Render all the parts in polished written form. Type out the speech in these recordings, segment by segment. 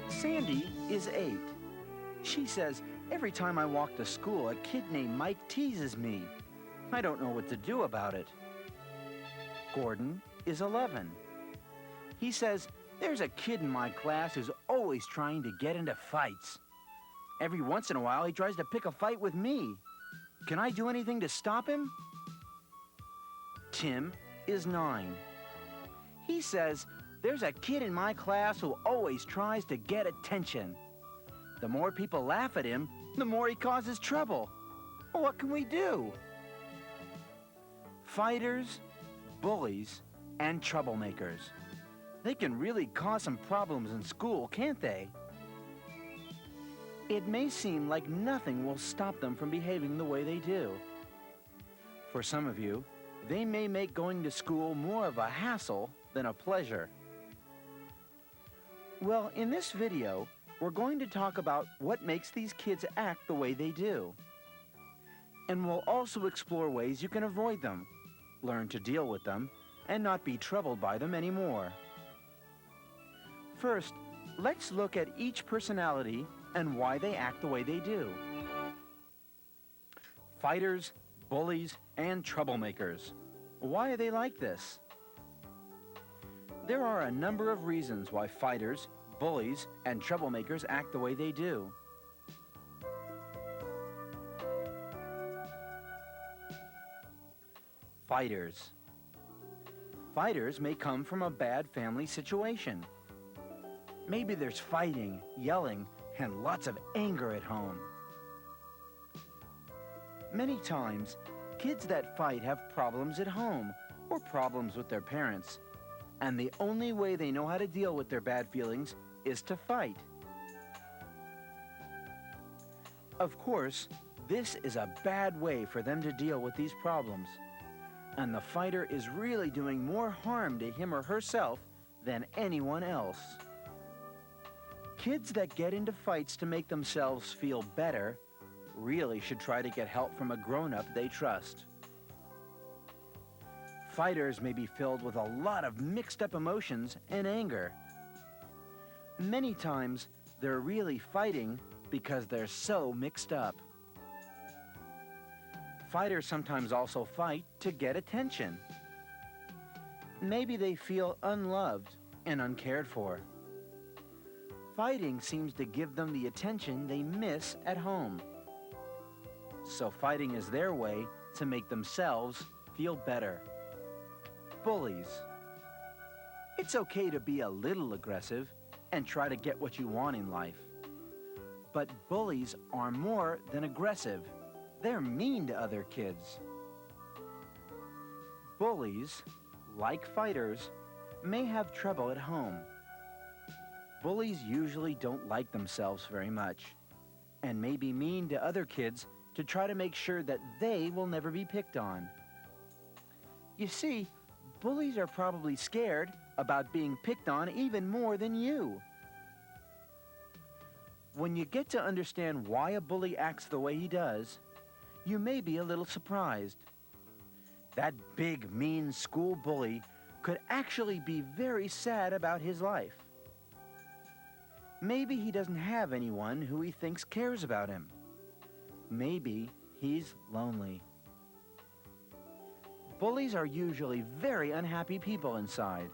Sandy is 8. She says, every time I walk to school, a kid named Mike teases me. I don't know what to do about it. Gordon is 11. He says, there's a kid in my class who's always trying to get into fights. Every once in a while, he tries to pick a fight with me. Can I do anything to stop him? Tim is 9. He says, there's a kid in my class who always tries to get attention. The more people laugh at him, the more he causes trouble. What can we do? Fighters, bullies, and troublemakers. They can really cause some problems in school, can't they? It may seem like nothing will stop them from behaving the way they do. For some of you, they may make going to school more of a hassle than a pleasure. Well, in this video, we're going to talk about what makes these kids act the way they do. And we'll also explore ways you can avoid them, learn to deal with them, and not be troubled by them anymore. First, let's look at each personality and why they act the way they do. Fighters, bullies, and troublemakers. Why are they like this? There are a number of reasons why fighters, bullies, and troublemakers act the way they do. Fighters. Fighters may come from a bad family situation. Maybe there's fighting, yelling, and lots of anger at home. Many times, kids that fight have problems at home or problems with their parents. And the only way they know how to deal with their bad feelings is to fight. Of course, this is a bad way for them to deal with these problems. And the fighter is really doing more harm to him or herself than anyone else. Kids that get into fights to make themselves feel better really should try to get help from a grown-up they trust. Fighters may be filled with a lot of mixed-up emotions and anger. Many times, they're really fighting because they're so mixed up. Fighters sometimes also fight to get attention. Maybe they feel unloved and uncared for. Fighting seems to give them the attention they miss at home. So fighting is their way to make themselves feel better. Bullies. It's okay to be a little aggressive and try to get what you want in life. But bullies are more than aggressive. They're mean to other kids. Bullies, like fighters, may have trouble at home. Bullies usually don't like themselves very much and may be mean to other kids to try to make sure that they will never be picked on. You see, bullies are probably scared about being picked on even more than you. When you get to understand why a bully acts the way he does, you may be a little surprised. That big, mean school bully could actually be very sad about his life. Maybe he doesn't have anyone who he thinks cares about him. Maybe he's lonely. Bullies are usually very unhappy people inside.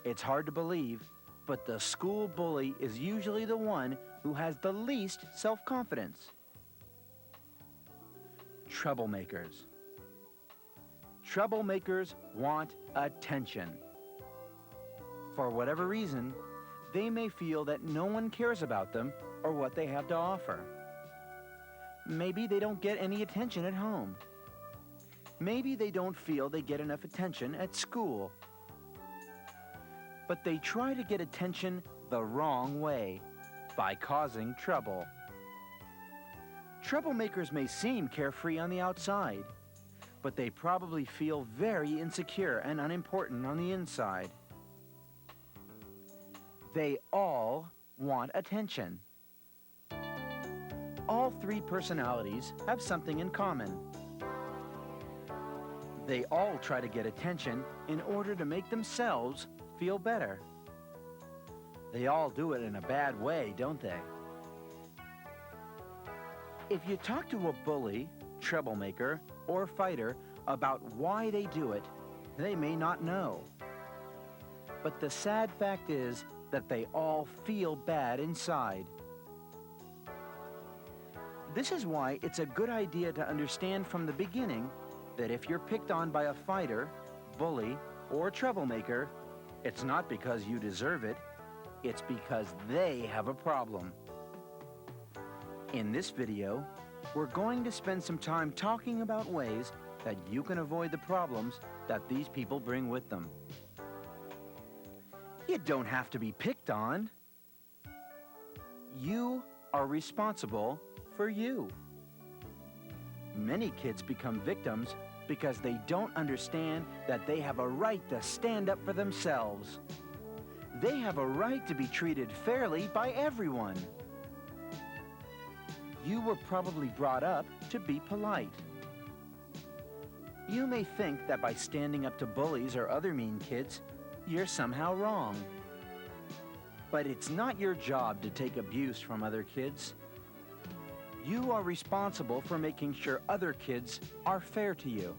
It's hard to believe, but the school bully is usually the one who has the least self-confidence. Troublemakers. Troublemakers want attention. For whatever reason, they may feel that no one cares about them or what they have to offer. Maybe they don't get any attention at home. Maybe they don't feel they get enough attention at school. But they try to get attention the wrong way, by causing trouble. Troublemakers may seem carefree on the outside, but they probably feel very insecure and unimportant on the inside. They all want attention. All three personalities have something in common. They all try to get attention in order to make themselves feel better. They all do it in a bad way, don't they? If you talk to a bully, troublemaker, or fighter about why they do it, they may not know. But the sad fact is that they all feel bad inside. This is why it's a good idea to understand from the beginning that if you're picked on by a fighter, bully, or troublemaker, it's not because you deserve it, it's because they have a problem. In this video, we're going to spend some time talking about ways that you can avoid the problems that these people bring with them. You don't have to be picked on. You are responsible for you. Many kids become victims because they don't understand that they have a right to stand up for themselves. They have a right to be treated fairly by everyone. You were probably brought up to be polite. You may think that by standing up to bullies or other mean kids, you're somehow wrong. But it's not your job to take abuse from other kids. You are responsible for making sure other kids are fair to you.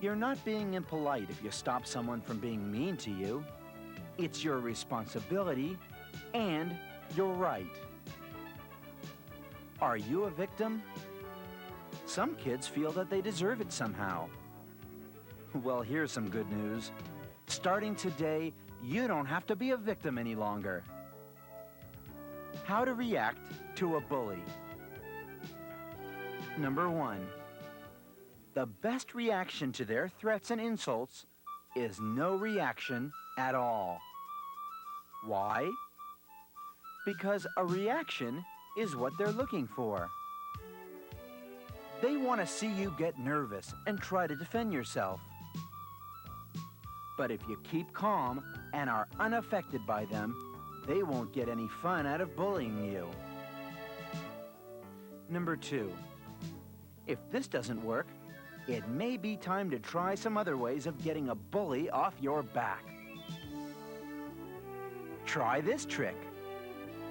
You're not being impolite if you stop someone from being mean to you. It's your responsibility and your right. Are you a victim? Some kids feel that they deserve it somehow. Well, here's some good news. Starting today, you don't have to be a victim any longer. How to react to a bully. Number 1. The best reaction to their threats and insults is no reaction at all. Why? Because a reaction is what they're looking for. They want to see you get nervous and try to defend yourself. But if you keep calm and are unaffected by them, they won't get any fun out of bullying you. Number 2. If this doesn't work, it may be time to try some other ways of getting a bully off your back. Try this trick.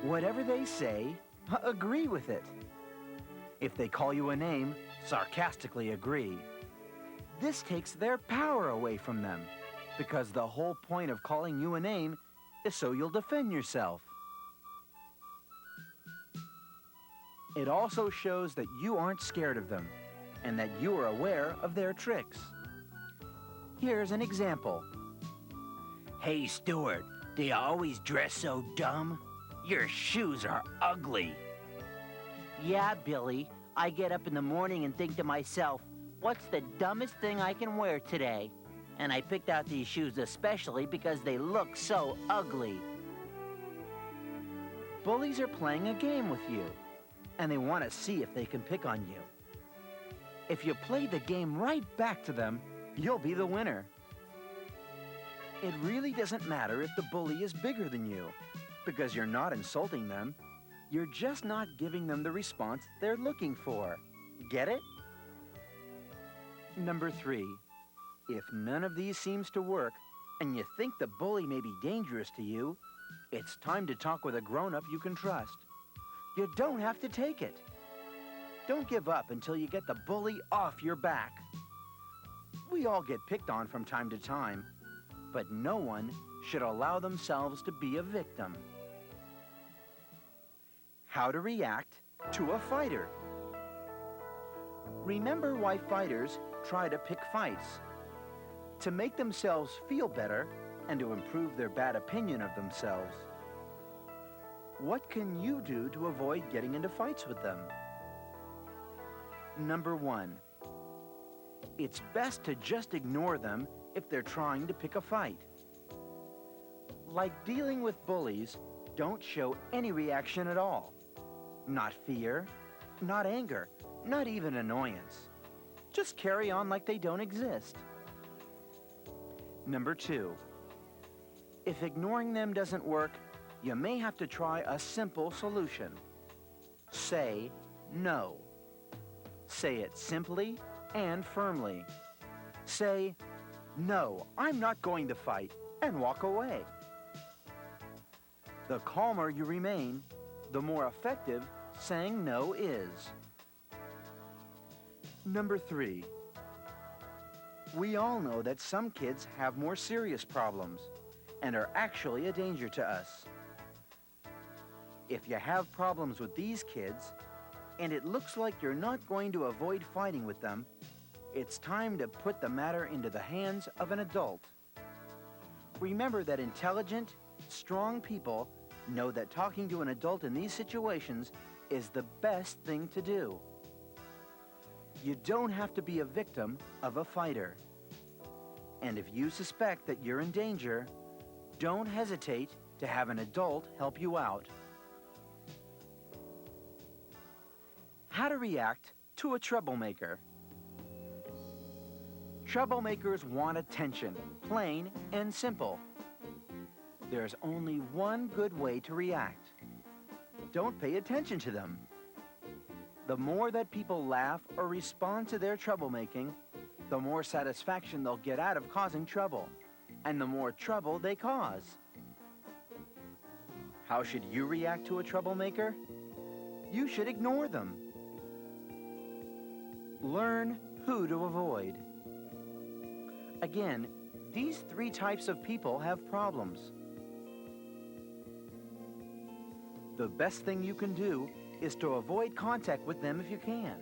Whatever they say, agree with it. If they call you a name, sarcastically agree. This takes their power away from them, because the whole point of calling you a name is so you'll defend yourself. It also shows that you aren't scared of them, and that you are aware of their tricks. Here's an example. Hey, Stuart, do you always dress so dumb? Your shoes are ugly. Yeah, Billy. I get up in the morning and think to myself, what's the dumbest thing I can wear today? And I picked out these shoes especially because they look so ugly. Bullies are playing a game with you, and they want to see if they can pick on you. If you play the game right back to them, you'll be the winner. It really doesn't matter if the bully is bigger than you, because you're not insulting them. You're just not giving them the response they're looking for. Get it? Number 3. If none of these seems to work, and you think the bully may be dangerous to you, it's time to talk with a grown-up you can trust. You don't have to take it. Don't give up until you get the bully off your back. We all get picked on from time to time, but no one should allow themselves to be a victim. How to react to a fighter. Remember why fighters try to pick fights. To make themselves feel better and to improve their bad opinion of themselves. What can you do to avoid getting into fights with them? Number 1. It's best to just ignore them if they're trying to pick a fight. Like dealing with bullies, don't show any reaction at all. Not fear, not anger, not even annoyance. Just carry on like they don't exist. Number 2. If ignoring them doesn't work, you may have to try a simple solution. Say no. Say it simply and firmly. Say, "No, I'm not going to fight," and walk away. The calmer you remain, the more effective saying no is. Number 3. We all know that some kids have more serious problems and are actually a danger to us. If you have problems with these kids, and it looks like you're not going to avoid fighting with them, it's time to put the matter into the hands of an adult. Remember that intelligent, strong people know that talking to an adult in these situations is the best thing to do. You don't have to be a victim of a fighter. And if you suspect that you're in danger, don't hesitate to have an adult help you out. How to react to a troublemaker. Troublemakers want attention, plain and simple. There's only one good way to react. Don't pay attention to them. The more that people laugh or respond to their troublemaking, the more satisfaction they'll get out of causing trouble, and the more trouble they cause. How should you react to a troublemaker? You should ignore them. Learn who to avoid. Again, these 3 types of people have problems. The best thing you can do is to avoid contact with them if you can.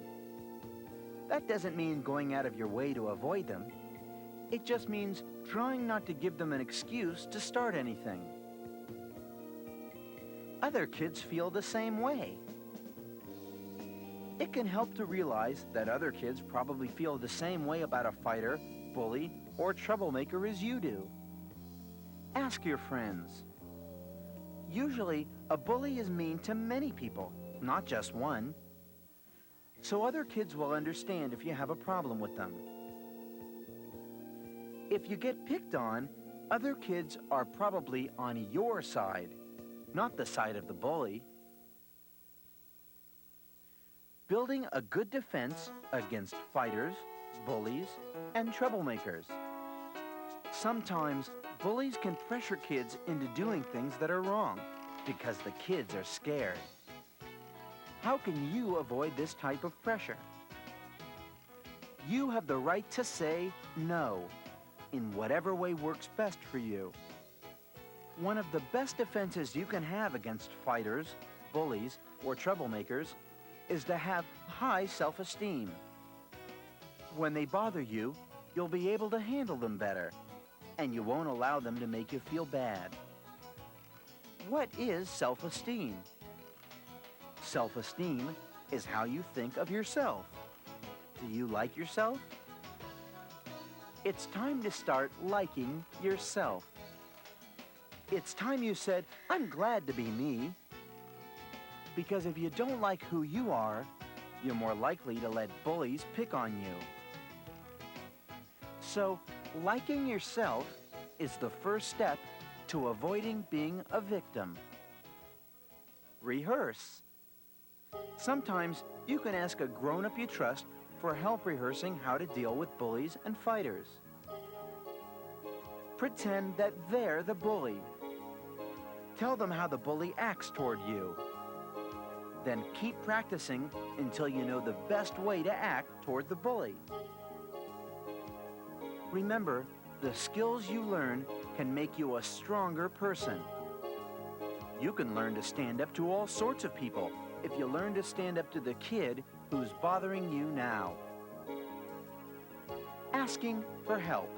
That doesn't mean going out of your way to avoid them. It just means trying not to give them an excuse to start anything. Other kids feel the same way. It can help to realize that other kids probably feel the same way about a fighter, bully, or troublemaker as you do. Ask your friends. Usually, a bully is mean to many people, not just one. So other kids will understand if you have a problem with them. If you get picked on, other kids are probably on your side, not the side of the bully. Building a good defense against fighters, bullies, and troublemakers. Sometimes bullies can pressure kids into doing things that are wrong because the kids are scared. How can you avoid this type of pressure? You have the right to say no in whatever way works best for you. One of the best defenses you can have against fighters, bullies, or troublemakers is to have high self-esteem. When they bother you, you'll be able to handle them better, and you won't allow them to make you feel bad. What is self-esteem? Self-esteem is how you think of yourself. Do you like yourself? It's time to start liking yourself. It's time you said, "I'm glad to be me." Because if you don't like who you are, you're more likely to let bullies pick on you. So, liking yourself is the first step to avoiding being a victim. Rehearse. Sometimes you can ask a grown-up you trust for help rehearsing how to deal with bullies and fighters. Pretend that they're the bully. Tell them how the bully acts toward you. Then keep practicing until you know the best way to act toward the bully. Remember, the skills you learn can make you a stronger person. You can learn to stand up to all sorts of people if you learn to stand up to the kid who's bothering you now. Asking for help.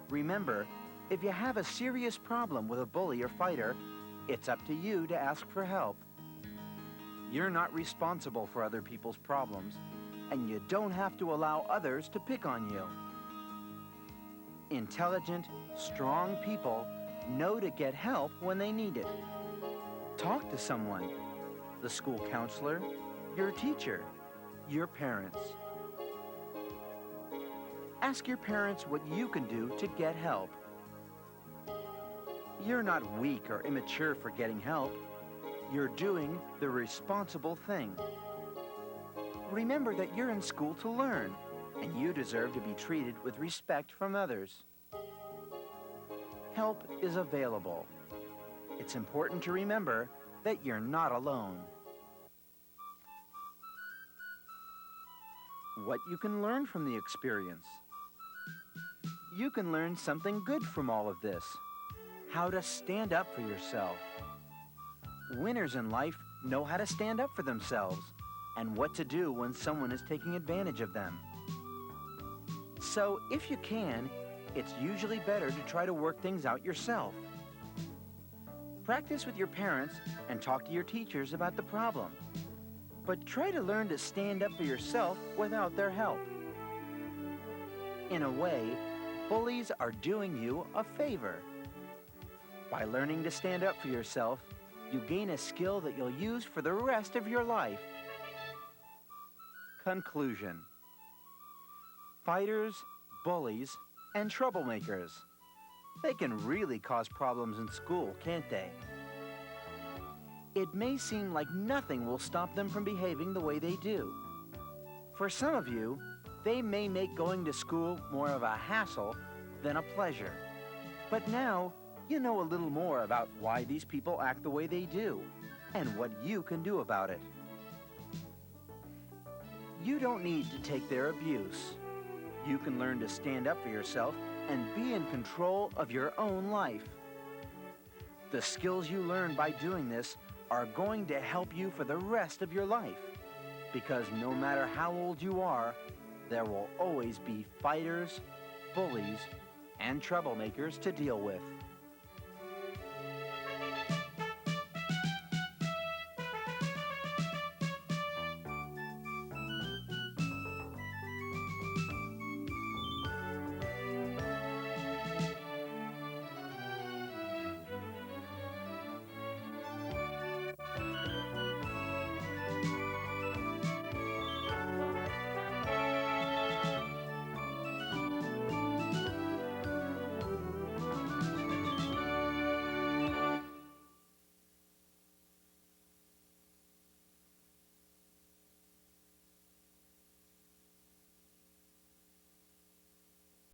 Remember, if you have a serious problem with a bully or fighter, It's up to you to ask for help. You're not responsible for other people's problems, and you don't have to allow others to pick on you. Intelligent, strong people know to get help when they need it. Talk to someone, the school counselor, your teacher, your parents. Ask your parents what you can do to get help. You're not weak or immature for getting help. You're doing the responsible thing. Remember that you're in school to learn, and you deserve to be treated with respect from others. Help is available. It's important to remember that you're not alone. What you can learn from the experience. You can learn something good from all of this. How to stand up for yourself. Winners in life know how to stand up for themselves and what to do when someone is taking advantage of them. So, if you can, it's usually better to try to work things out yourself. Practice with your parents and talk to your teachers about the problem. But try to learn to stand up for yourself without their help. In a way, bullies are doing you a favor. By learning to stand up for yourself, you gain a skill that you'll use for the rest of your life. Conclusion. Fighters, bullies, and troublemakers. They can really cause problems in school, can't they? It may seem like nothing will stop them from behaving the way they do. For some of you, they may make going to school more of a hassle than a pleasure. But now, you know a little more about why these people act the way they do and what you can do about it. You don't need to take their abuse. You can learn to stand up for yourself and be in control of your own life. The skills you learn by doing this are going to help you for the rest of your life, because no matter how old you are, there will always be fighters, bullies, and troublemakers to deal with.